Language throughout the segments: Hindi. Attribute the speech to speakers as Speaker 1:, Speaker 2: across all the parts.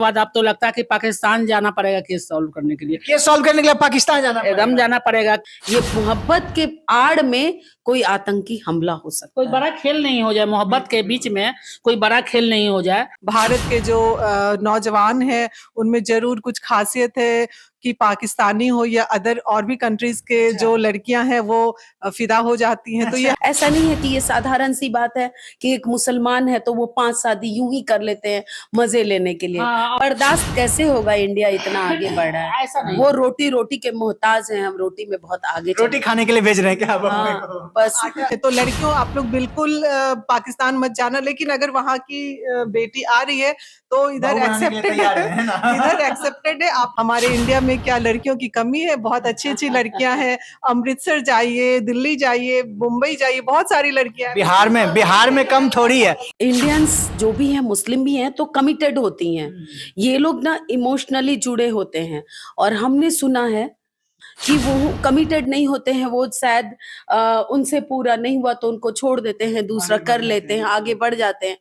Speaker 1: बाद अब तो लगता है कि पाकिस्तान जाना पड़ेगा केस सॉल्व करने के लिए।
Speaker 2: केस सॉल्व करने के लिए पाकिस्तान जाना
Speaker 1: एकदम जाना पड़ेगा।
Speaker 3: ये मोहब्बत के आड़ में कोई आतंकी हमला हो सकता
Speaker 1: कोई
Speaker 3: है।
Speaker 1: बड़ा खेल नहीं हो जाए, मोहब्बत के बीच में कोई बड़ा खेल नहीं हो जाए।
Speaker 4: भारत के जो नौजवान हैं उनमें जरूर कुछ खासियत है कि पाकिस्तानी हो या अदर और भी कंट्रीज के जो लड़कियां हैं वो फिदा हो जाती हैं। तो ये
Speaker 3: ऐसा नहीं है कि ये साधारण सी बात है कि एक मुसलमान है तो वो 5 शादी यूं ही कर लेते हैं मजे लेने के लिए। बर्दाश्त कैसे होगा, इंडिया इतना आगे बढ़ रहा है।
Speaker 1: ऐसा नहीं।
Speaker 3: वो रोटी के मोहताज हैं, हम रोटी में बहुत आगे चले।
Speaker 2: रोटी खाने के लिए भेज रहे हैं क्या आप अपने
Speaker 3: हाँ,
Speaker 2: को?
Speaker 3: बस
Speaker 4: तो लड़कियों आप लोग बिल्कुल पाकिस्तान मत जाना, लेकिन अगर वहाँ की बेटी आ रही है तो इधर
Speaker 2: बहू बनाने के लिए
Speaker 4: एक्सेप्टेड
Speaker 2: तैयार है ना?
Speaker 4: इधर एक्सेप्टेड है। आप हमारे इंडिया में क्या लड़कियों की कमी है? बहुत अच्छी अच्छी लड़कियां हैं। अमृतसर जाइए, दिल्ली जाइए, मुंबई जाइए, बहुत सारी लड़कियां हैं।
Speaker 2: बिहार में कम थोड़ी है।
Speaker 3: इंडियंस जो भी हैं, मुस्लिम भी हैं, तो कमिटेड होती हैं। ये लोग ना इमोशनली जुड़े होते हैं, और हमने सुना है कि वो कमिटेड नहीं होते हैं। वो शायद उनसे पूरा नहीं हुआ तो उनको छोड़ देते हैं, दूसरा कर लेते हैं, आगे बढ़ जाते हैं।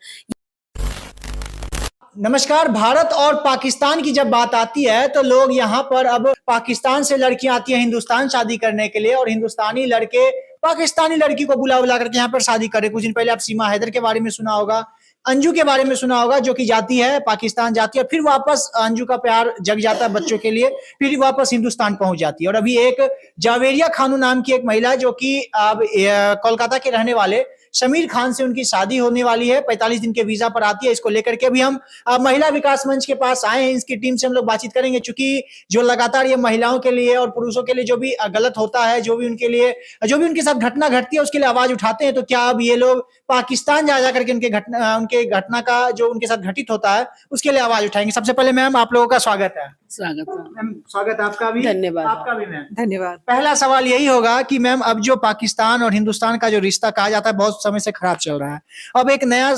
Speaker 2: नमस्कार। भारत और पाकिस्तान की जब बात आती है तो लोग यहाँ पर अब पाकिस्तान से लड़कियां आती हैं हिंदुस्तान शादी करने के लिए, और हिंदुस्तानी लड़के पाकिस्तानी लड़की को बुला बुला करके यहाँ पर शादी करे। कुछ दिन पहले आप सीमा हैदर के बारे में सुना होगा, अंजू के बारे में सुना होगा, जो कि जाती है पाकिस्तान, जाती है, फिर वापस अंजू का प्यार जग जाता है बच्चों के लिए, फिर वापस हिंदुस्तान पहुंच जाती है। और अभी एक जावेरिया खानू नाम की एक महिला, जो कि अब कोलकाता के रहने वाले समीर खान से उनकी शादी होने वाली है, 45 दिन के वीजा पर आती है। इसको लेकर के अभी हम महिला विकास मंच के पास आए हैं, इसकी टीम से हम लोग बातचीत करेंगे, क्योंकि जो लगातार ये महिलाओं के लिए और पुरुषों के लिए जो भी गलत होता है, जो भी उनके साथ घटना घटती है, उसके लिए आवाज उठाते हैं। तो क्या अब ये लोग पाकिस्तान जा करके उनके घटना का जो उनके साथ घटित होता है उसके लिए आवाज उठाएंगे। सबसे पहले मैम आप लोगों का स्वागत है। स्वागत आपका भी।
Speaker 3: धन्यवाद।
Speaker 2: आपका भी मैम
Speaker 4: धन्यवाद।
Speaker 2: पहला सवाल यही होगा कि मैम अब जो पाकिस्तान और हिंदुस्तान का जो रिश्ता कहा जाता है बहुत समय से खराब चल रहा है, अब एक नया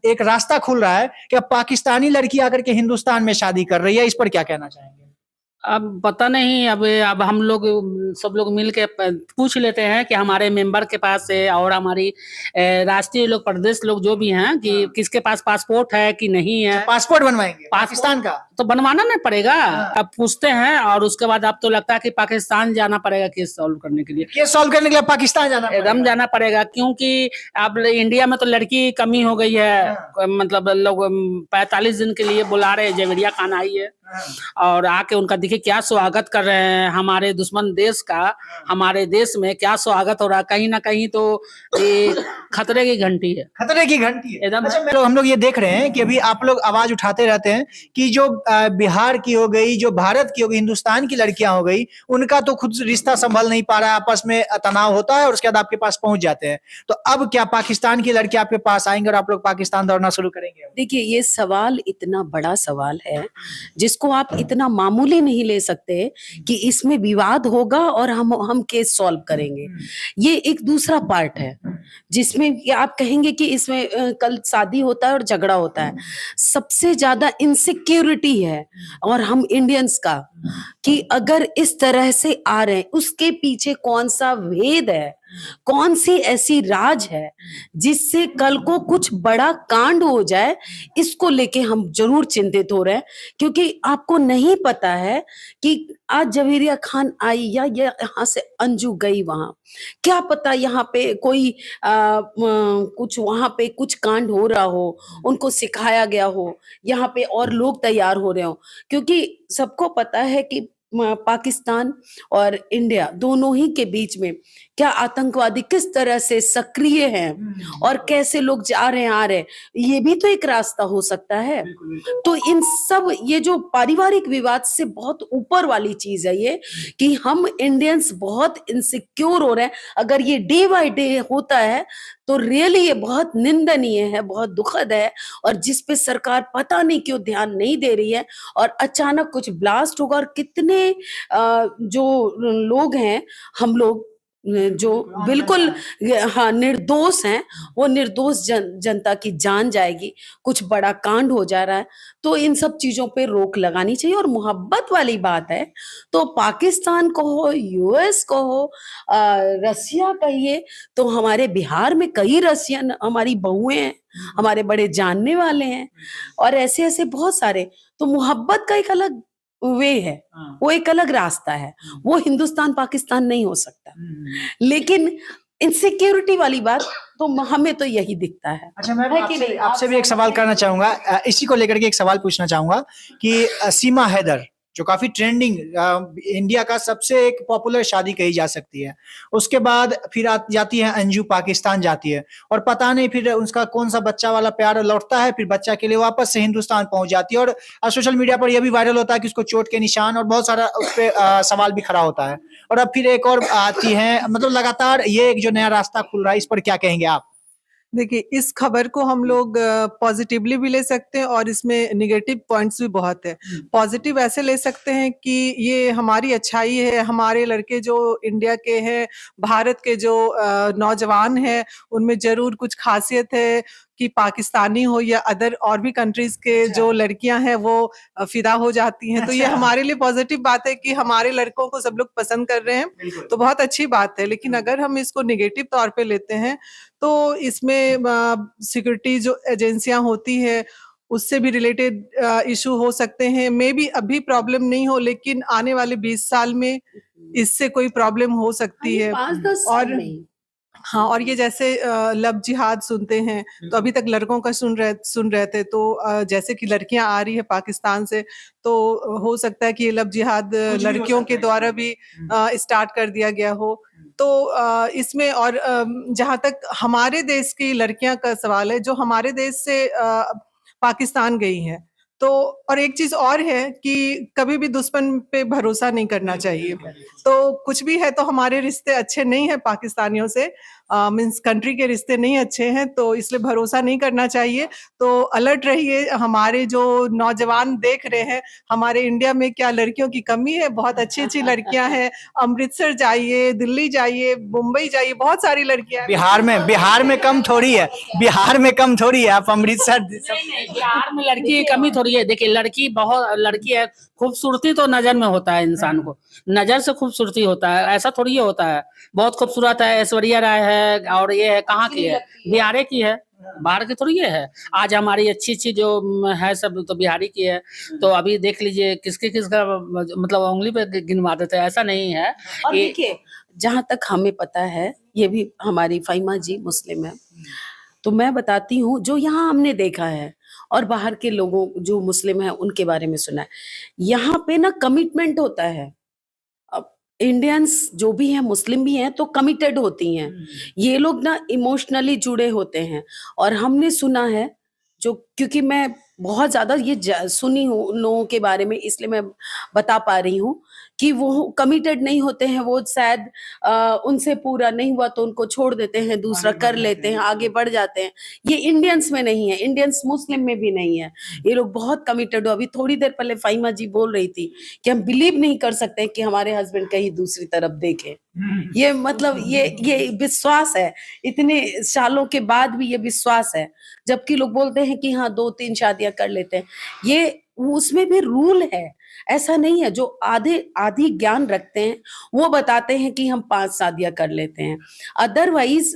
Speaker 2: एक रास्ता खुल रहा है कि अब पाकिस्तानी लड़की आकर के हिंदुस्तान में शादी कर रही है, इस पर क्या कहना चाहेंगे?
Speaker 1: अब पता नहीं, अब हम लोग सब लोग मिल के पूछ लेते हैं कि हमारे मेंबर के पास है और हमारी राष्ट्रीय लोग, प्रदेश लोग जो भी हैं, कि किसके पास पासपोर्ट है कि नहीं है।
Speaker 2: पासपोर्ट बनवाएंगे पाकिस्तान का?
Speaker 1: तो बनवाना नहीं पड़ेगा। अब पूछते हैं और उसके बाद अब तो लगता है कि पाकिस्तान जाना पड़ेगा केस सॉल्व करने के लिए।
Speaker 2: केस सॉल्व करने के लिए पाकिस्तान जाना
Speaker 1: एकदम जाना पड़ेगा, क्योंकि अब इंडिया में तो लड़की कमी हो गई है। मतलब लोग 45 दिन के लिए बुला रहे हैं, जवेरिया खान आई है और आके उनका देखिए क्या स्वागत कर रहे हैं। हमारे दुश्मन देश का हमारे देश में क्या स्वागत हो रहा है। कहीं ना कहीं तो ये खतरे की घंटी है।
Speaker 2: खतरे की घंटी है
Speaker 1: एकदम।
Speaker 2: अच्छा, हम लोग ये देख रहे हैं कि अभी आप लोग आवाज उठाते रहते हैं कि जो बिहार की हो गई, जो भारत की हो गई, हिंदुस्तान की लड़कियां हो गई, उनका तो खुद रिश्ता संभल नहीं पा रहा है, आपस में तनाव होता है और उसके बाद आपके पास पहुंच जाते हैं। तो अब क्या पाकिस्तान की लड़की आपके पास आएंगे और आप लोग पाकिस्तान दौड़ना शुरू करेंगे?
Speaker 3: देखिए, ये सवाल इतना बड़ा सवाल है जिसको आप इतना मामूली नहीं ले सकते कि इसमें विवाद होगा और हम केस सॉल्व करेंगे। ये एक दूसरा पार्ट है जिसमें आप कहेंगे कि इसमें कल शादी होता है और झगड़ा होता है। सबसे ज्यादा इनसिक्योरिटी है और हम इंडियंस का, कि अगर इस तरह से आ रहे हैं उसके पीछे कौन सा भेद है, कौन सी ऐसी राज है जिससे कल को कुछ बड़ा कांड हो जाए। इसको लेके हम जरूर चिंतित हो रहे हैं, क्योंकि आपको नहीं पता है कि आज जवेरिया खान आई या यहाँ से अंजू गई वहां, क्या पता यहाँ पे कोई कुछ वहां पे कुछ कांड हो रहा हो, उनको सिखाया गया हो, यहाँ पे और लोग तैयार हो रहे हो। क्योंकि सबको पता है कि पाकिस्तान और इंडिया दोनों ही के बीच में क्या आतंकवादी किस तरह से सक्रिय हैं और कैसे लोग जा रहे हैं आ रहे हैं, ये भी तो एक रास्ता हो सकता है। तो इन सब ये जो पारिवारिक विवाद से बहुत ऊपर वाली चीज है ये, कि हम इंडियंस बहुत इनसिक्योर हो रहे हैं। अगर ये डे बाय डे होता है तो रियली ये बहुत निंदनीय है, बहुत दुखद है, और जिस पे सरकार पता नहीं क्यों ध्यान नहीं दे रही है। और अचानक कुछ ब्लास्ट होगा और कितने जो लोग हैं, हम लोग जो बिल्कुल हाँ निर्दोष हैं, वो निर्दोष जनता की जान जाएगी, कुछ बड़ा कांड हो जा रहा है, तो इन सब चीजों पे रोक लगानी चाहिए। और मोहब्बत वाली बात है तो पाकिस्तान को हो, यूएस को हो, रसिया कहिए, तो हमारे बिहार में कई रसियन हमारी बहुएं हैं, हमारे बड़े जानने वाले हैं, और ऐसे ऐसे बहुत सारे। तो मोहब्बत का एक अलग वे है, वो एक अलग रास्ता है, वो हिंदुस्तान पाकिस्तान नहीं हो सकता। लेकिन इनसिक्योरिटी वाली बात तो हमें तो यही दिखता है।
Speaker 2: अच्छा, मैं
Speaker 3: है कि नहीं?
Speaker 2: आपसे भी एक सवाल करना चाहूंगा, इसी को लेकर के एक सवाल पूछना चाहूंगा कि सीमा हैदर जो काफी ट्रेंडिंग इंडिया का सबसे एक पॉपुलर शादी कही जा सकती है, उसके बाद फिर जाती है अंजू, पाकिस्तान जाती है, और पता नहीं फिर उसका कौन सा बच्चा वाला प्यार लौटता है, फिर बच्चा के लिए वापस से हिंदुस्तान पहुंच जाती है, और सोशल मीडिया पर यह भी वायरल होता है कि उसको चोट के निशान और बहुत सारा उस पर सवाल भी खड़ा होता है। और अब फिर एक और आती है, मतलब लगातार ये एक जो नया रास्ता खुल रहा है, इस पर क्या कहेंगे आप?
Speaker 4: देखिए, इस खबर को हम लोग पॉजिटिवली भी ले सकते हैं और इसमें निगेटिव पॉइंट्स भी बहुत है। पॉजिटिव ऐसे ले सकते हैं कि ये हमारी अच्छाई है, हमारे लड़के जो इंडिया के हैं, भारत के जो नौजवान हैं, उनमें जरूर कुछ खासियत है कि पाकिस्तानी हो या अदर और भी कंट्रीज के जो लड़कियां हैं वो फिदा हो जाती हैं। तो ये हमारे लिए पॉजिटिव बात है कि हमारे लड़कों को सब लोग पसंद कर रहे हैं, तो बहुत अच्छी बात है। लेकिन अगर हम इसको नेगेटिव तौर पे लेते हैं तो इसमें सिक्योरिटी जो एजेंसियां होती है उससे भी रिलेटेड इशू हो सकते हैं। मे बी अभी प्रॉब्लम नहीं हो, लेकिन आने वाले 20 साल में इससे कोई प्रॉब्लम हो सकती है।
Speaker 3: 5-10 साल में।
Speaker 4: हाँ, और ये जैसे लव जिहाद सुनते हैं, तो अभी तक लड़कों का सुन रहे थे, तो जैसे कि लड़कियां आ रही है पाकिस्तान से, तो हो सकता है कि ये लव जिहाद लड़कियों के द्वारा भी स्टार्ट कर दिया गया हो। तो इसमें और जहां तक हमारे देश की लड़कियां का सवाल है, जो हमारे देश से पाकिस्तान गई हैं, तो और एक चीज और है कि कभी भी दुश्मन पे भरोसा नहीं करना चाहिए। तो कुछ भी है तो हमारे रिश्ते अच्छे नहीं है पाकिस्तानियों से, मींस कंट्री के रिश्ते नहीं अच्छे हैं, तो इसलिए भरोसा नहीं करना चाहिए। तो अलर्ट रहिए, हमारे जो नौजवान देख रहे हैं हमारे इंडिया में क्या लड़कियों की कमी है, बहुत अच्छी अच्छी लड़कियां हैं। अमृतसर जाइए, दिल्ली जाइए, मुंबई जाइए, बहुत सारी लड़कियां हैं।
Speaker 2: बिहार में कम थोड़ी है, बिहार में कम थोड़ी है, आप अमृतसर
Speaker 1: बिहार में लड़की की कमी थोड़ी है। देखिए, लड़की है, खूबसूरती तो नजर में होता है, इंसान को नजर से खूबसूरती होता है, ऐसा थोड़ी ही होता है। बहुत खूबसूरत है, ऐश्वर्या राय है, और ये है कहाँ की है, बिहार की है, बाहर की थोड़ी ये है। आज हमारी अच्छी अच्छी जो है सब तो बिहारी की है। तो अभी देख लीजिए किसका मतलब उंगली पे गिनवा देते हैं, ऐसा नहीं है।
Speaker 3: और देखिए, जहां तक हमें पता है, ये भी हमारी फाइमा जी मुस्लिम है, तो मैं बताती हूँ जो यहाँ हमने देखा है और बाहर के लोगों जो मुस्लिम हैं उनके बारे में सुना है, यहाँ पे ना कमिटमेंट होता है। अब इंडियंस जो भी हैं, मुस्लिम भी हैं, तो कमिटेड होती हैं। ये लोग ना इमोशनली जुड़े होते हैं। और हमने सुना है, जो क्योंकि मैं बहुत ज्यादा ये सुनी हूँ उन लोगों के बारे में, इसलिए मैं बता पा रही हूँ कि वो कमिटेड नहीं होते हैं। वो शायद उनसे पूरा नहीं हुआ तो उनको छोड़ देते हैं, दूसरा कर लेते हैं, आगे बढ़ जाते हैं। ये इंडियंस में नहीं है, इंडियंस मुस्लिम में भी नहीं है। ये लोग बहुत कमिटेड हो। अभी थोड़ी देर पहले फाइमा जी बोल रही थी कि हम बिलीव नहीं कर सकते कि हमारे हस्बैंड कहीं दूसरी तरफ देखे। ये मतलब ये विश्वास है, इतने सालों के बाद भी ये विश्वास है। जबकि लोग बोलते हैं कि हाँ 2-3 शादियां कर लेते हैं, ये उसमें भी रूल है। ऐसा नहीं है, जो आधी ज्ञान रखते हैं वो बताते हैं कि हम 5 शादियां कर लेते हैं। अदरवाइज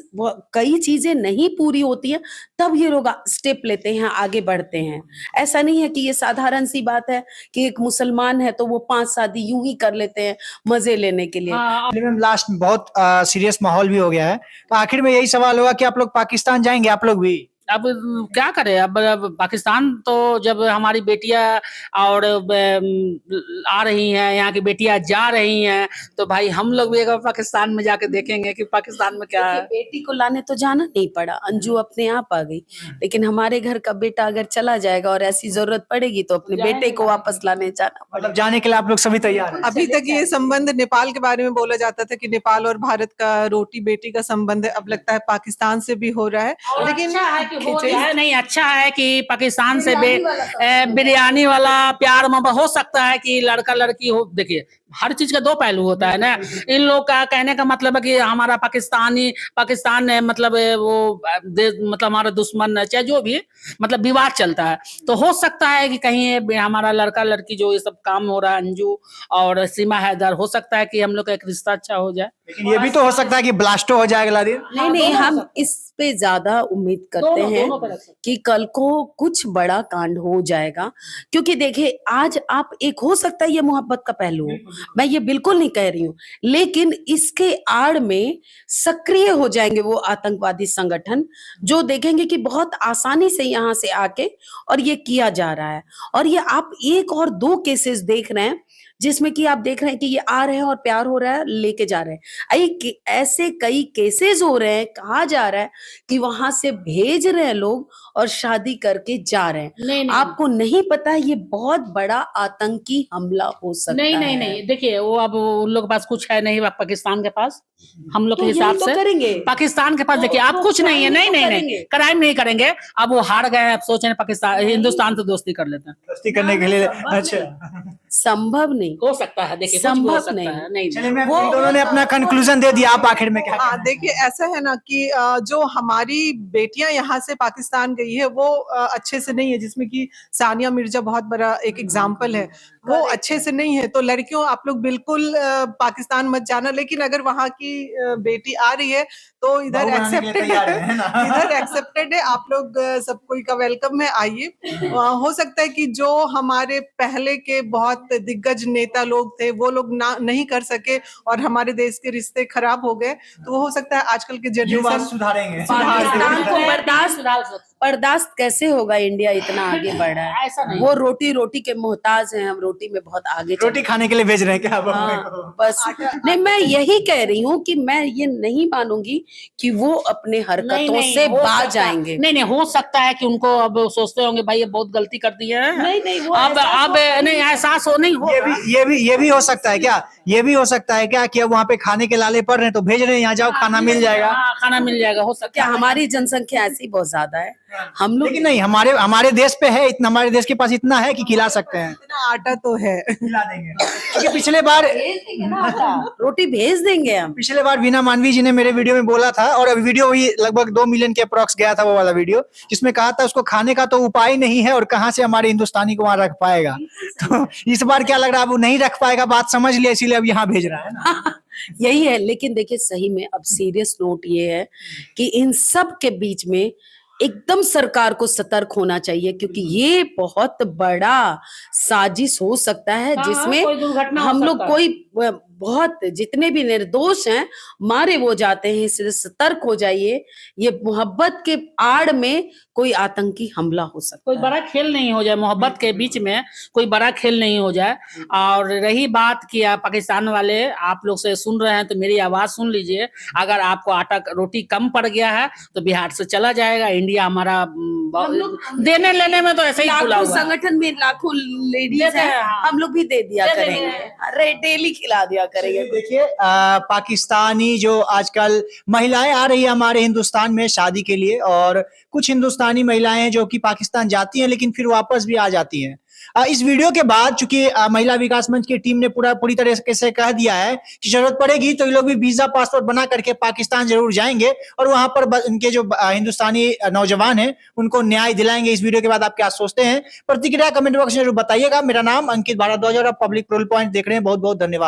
Speaker 3: कई चीजें नहीं पूरी होती हैं, तब ये लोग स्टेप लेते हैं, आगे बढ़ते हैं। ऐसा नहीं है कि ये साधारण सी बात है कि एक मुसलमान है तो वो 5 शादी यूं ही कर लेते हैं मजे लेने के लिए।
Speaker 2: लास्ट में बहुत सीरियस माहौल भी हो गया है, तो आखिर में यही सवाल होगा कि आप लोग पाकिस्तान जाएंगे? आप लोग भी
Speaker 1: अब क्या करें, अब पाकिस्तान तो जब हमारी बेटियां और आ रही हैं, यहाँ की बेटियां जा रही हैं, तो भाई हम लोग भी पाकिस्तान में जाके देखेंगे कि पाकिस्तान में क्या है।
Speaker 3: बेटी को लाने तो जाना नहीं पड़ा, अंजू अपने आप आ गई। लेकिन हमारे घर का बेटा अगर चला जाएगा और ऐसी जरूरत पड़ेगी तो अपने बेटे को वापस लाने जाना पड़ेगा।
Speaker 2: मतलब जाने के लिए आप लोग सभी तैयार हैं?
Speaker 4: अभी तक ये संबंध नेपाल के बारे में बोला जाता था कि नेपाल और भारत का रोटी बेटी का संबंध है, अब लगता है पाकिस्तान से भी हो रहा है। लेकिन
Speaker 1: हो
Speaker 3: खिचड़ी
Speaker 1: जाए, नहीं अच्छा है कि पाकिस्तान से बिरयानी वाला प्यार मोहब्बत हो सकता है कि लड़का लड़की हो। देखिए हर चीज का दो पहलू होता है ना। इन लोग का कहने का मतलब है कि हमारा पाकिस्तान है, मतलब वो मतलब हमारा दुश्मन है, चाहे जो भी मतलब विवाद चलता है। तो हो सकता है कि कहीं हमारा लड़का लड़की जो ये सब काम हो रहा है, अंजू और सीमा हैदर, हो सकता है कि हम लोग का एक रिश्ता अच्छा हो जाए।
Speaker 2: लेकिन ये भी तो हो सकता है कि ब्लास्टो हो जाए अगला दिन।
Speaker 3: नहीं नहीं, हम इस पे ज्यादा उम्मीद करते हैं
Speaker 1: दोनों तरफ से।
Speaker 3: कि कल को कुछ बड़ा कांड हो जाएगा। क्योंकि देखिए आज आप, एक हो सकता है ये मोहब्बत का पहलू हो, मैं ये बिल्कुल नहीं कह रही हूँ, लेकिन इसके आड़ में सक्रिय हो जाएंगे वो आतंकवादी संगठन जो देखेंगे कि बहुत आसानी से यहाँ से आके और ये किया जा रहा है। और ये आप एक और दो केसेस देख रहे हैं जिसमें कि आप देख रहे हैं कि ये आ रहे हैं और प्यार हो रहा है, लेके जा रहे हैं। ऐसे कई केसेस हो रहे हैं, कहा जा रहा है कि वहां से भेज रहे हैं लोग और शादी करके जा रहे हैं।
Speaker 1: नहीं,
Speaker 3: आपको नहीं पता ये बहुत बड़ा आतंकी हमला हो सकता
Speaker 1: नहीं
Speaker 3: है।
Speaker 1: नहीं नहीं, देखिए वो अब उन लोग के पास कुछ है नहीं, पाकिस्तान के पास हम लोग
Speaker 3: तो
Speaker 1: के
Speaker 3: यही
Speaker 1: हिसाब
Speaker 3: तो
Speaker 1: से
Speaker 3: करेंगे।
Speaker 1: पाकिस्तान के पास
Speaker 3: तो-
Speaker 1: देखिए आप
Speaker 3: तो
Speaker 1: कुछ नहीं है,
Speaker 3: crime
Speaker 1: नहीं
Speaker 3: तो
Speaker 1: नहीं नहीं,
Speaker 3: करेंगे।
Speaker 1: क्राइम नहीं करेंगे। अब वो हार गए हैं, अब सोच रहे हैं पाकिस्तान हिंदुस्तान से दोस्ती कर लेते हैं।
Speaker 2: दोस्ती करने के लिए अच्छा
Speaker 3: संभव नहीं,
Speaker 1: हो सकता है, देखिए कुछ भी हो
Speaker 3: संभव
Speaker 1: सकता
Speaker 3: नहीं।
Speaker 1: है। नहीं
Speaker 2: चलिए मैं इन दोनों ने अपना कंक्लूजन दे दिया, आप आखिर में क्या
Speaker 4: हाँ देखिए ऐसा है ना कि जो हमारी बेटियां यहाँ से पाकिस्तान गई है वो अच्छे से नहीं है, जिसमें कि सानिया मिर्जा बहुत बड़ा एक एग्जाम्पल है, वो अच्छे से नहीं है। तो लड़कियों आप लोग बिल्कुल पाकिस्तान मत जाना, लेकिन अगर वहाँ की बेटी आ रही है तो इधर
Speaker 2: बहू बनाने के लिए
Speaker 4: एक्सेप्टेड
Speaker 2: तैयार है ना?
Speaker 4: इधर एक्सेप्टेड है, आप लोग सब कोई का वेलकम है, आइए। हो सकता है कि जो हमारे पहले के बहुत दिग्गज नेता लोग थे वो लोग ना नहीं कर सके और हमारे देश के रिश्ते खराब हो गए, तो वो हो सकता है आजकल के
Speaker 2: युवा
Speaker 4: जनरेशन
Speaker 2: सुधारेंगे।
Speaker 3: पाकिस्तान को
Speaker 1: बर्दाश्त
Speaker 3: बर्दाश्त कैसे होगा? इंडिया इतना आगे बढ़ा है,
Speaker 1: ऐसा नहीं।
Speaker 3: वो रोटी के मोहताज हैं, हम रोटी में बहुत आगे चले।
Speaker 2: रोटी खाने के लिए भेज रहे हैं क्या आप अपने
Speaker 3: हाँ,
Speaker 2: को?
Speaker 3: बस नहीं, मैं यही कह रही हूँ कि मैं ये नहीं मानूंगी कि वो अपने हरकतों से
Speaker 1: हो
Speaker 3: बाज
Speaker 1: सकता है।
Speaker 3: जाएंगे।
Speaker 1: नहीं नहीं, हो सकता है कि उनको अब सोचते होंगे भाई ये बहुत गलती कर दी है।
Speaker 3: नहीं नहीं, वो
Speaker 1: अब
Speaker 3: एहसास
Speaker 1: अब नहीं एहसास हो नहीं हो।
Speaker 2: ये भी हो सकता है क्या? ये भी हो सकता है क्या कि अब वहाँ पे खाने के लाले पड़ रहे हैं तो भेज रहे हैं, यहाँ जाओ खाना मिल जाएगा।
Speaker 1: हाँ, खाना मिल जाएगा, हो सकता
Speaker 3: क्या
Speaker 1: है।
Speaker 3: हमारी जनसंख्या ऐसी बहुत ज्यादा है, हम लोग
Speaker 2: लेकिन नहीं, हमारे देश पे है इतना, हमारे देश के पास इतना है कि खिला सकते हैं,
Speaker 4: इतना आटा तो है।
Speaker 2: खिला देंगे। क्योंकि पिछले बार
Speaker 3: रोटी भेज देंगे हम।
Speaker 2: पिछले बार वीना मानवी जी ने मेरे वीडियो में बोला था, और वीडियो वही लगभग 2 मिलियन के अप्रॉक्स गया था वो वाला वीडियो, जिसमें कहा था उसको खाने का तो उपाय नहीं है और कहाँ से हमारे हिंदुस्तानी को वहां रख पाएगा। तो इस बार क्या लग रहा है, अब वो नहीं रख पाएगा, बात समझ लिया, इसीलिए अब यहाँ भेज रहा है ना।
Speaker 3: यही है। लेकिन देखिए सही में अब सीरियस नोट ये है कि इन सब के बीच में एकदम सरकार को सतर्क होना चाहिए, क्योंकि ये बहुत बड़ा साजिश हो सकता है
Speaker 1: हाँ,
Speaker 3: जिसमें
Speaker 1: कोई दुर्घटना हो
Speaker 3: हम लोग
Speaker 1: सकता है।
Speaker 3: कोई बहुत जितने भी निर्दोष हैं मारे वो जाते हैं। इसलिए सतर्क हो जाइए, ये मोहब्बत के आड़ में कोई आतंकी हमला हो सकता
Speaker 1: कोई
Speaker 3: है।
Speaker 1: बड़ा खेल नहीं हो जाए, मोहब्बत के बीच में कोई बड़ा खेल नहीं हो जाए। और रही बात कि पाकिस्तान वाले आप लोग से सुन रहे हैं तो मेरी आवाज सुन लीजिए, अगर आपको आटा रोटी कम पड़ गया है तो बिहार से चला जाएगा। इंडिया हमारा देने लेने में तो ऐसे ही खुला
Speaker 3: लाखों
Speaker 1: हुआ है।
Speaker 3: संगठन में लाखों लेडीज
Speaker 1: देते
Speaker 3: हैं,
Speaker 1: हैं, हाँ।
Speaker 3: हम लोग भी दे दिया
Speaker 1: दे
Speaker 3: करेंगे,
Speaker 1: देंगे।
Speaker 3: अरे डेली खिला दिया करेंगे।
Speaker 2: देखिए पाकिस्तानी जो आजकल महिलाएं आ रही है हमारे हिंदुस्तान में शादी के लिए, और कुछ हिंदुस्तानी महिलाएं हैं जो कि पाकिस्तान जाती हैं लेकिन फिर वापस भी आ जाती हैं। इस वीडियो के बाद चूंकि महिला विकास मंच की टीम ने पूरी तरह से कह दिया है कि जरूरत पड़ेगी तो ये लोग भी वीजा पासपोर्ट बना करके पाकिस्तान जरूर जाएंगे और वहां पर इनके जो हिंदुस्तानी नौजवान हैं उनको न्याय दिलाएंगे। इस वीडियो के बाद आप क्या सोचते हैं? प्रतिक्रिया कमेंट बॉक्स में जरूर बताइएगा। मेरा नाम अंकित भारद्वाज और आप पब्लिक रोल पॉइंट देख रहे हैं। बहुत बहुत धन्यवाद।